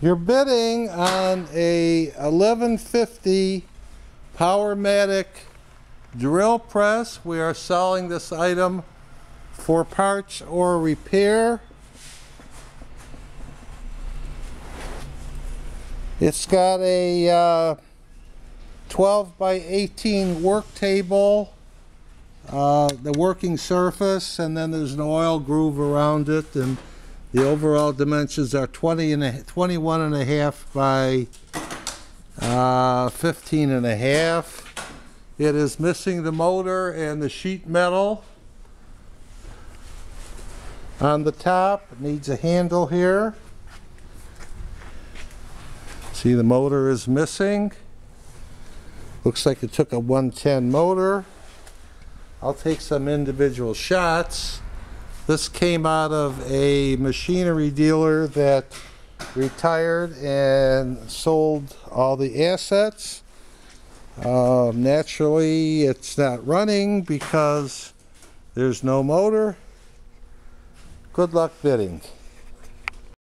You're bidding on a 1150 Powermatic drill press. We are selling this item for parts or repair. It's got a 12 by 18 work table, the working surface, and then there's an oil groove around it, and the overall dimensions are 21 and a half by 15 and a half. It is missing the motor and the sheet metal on the top. It needs a handle here. See, the motor is missing. Looks like it took a 110 motor. I'll take some individual shots. This came out of a machinery dealer that retired and sold all the assets. Naturally, it's not running because there's no motor. Good luck bidding.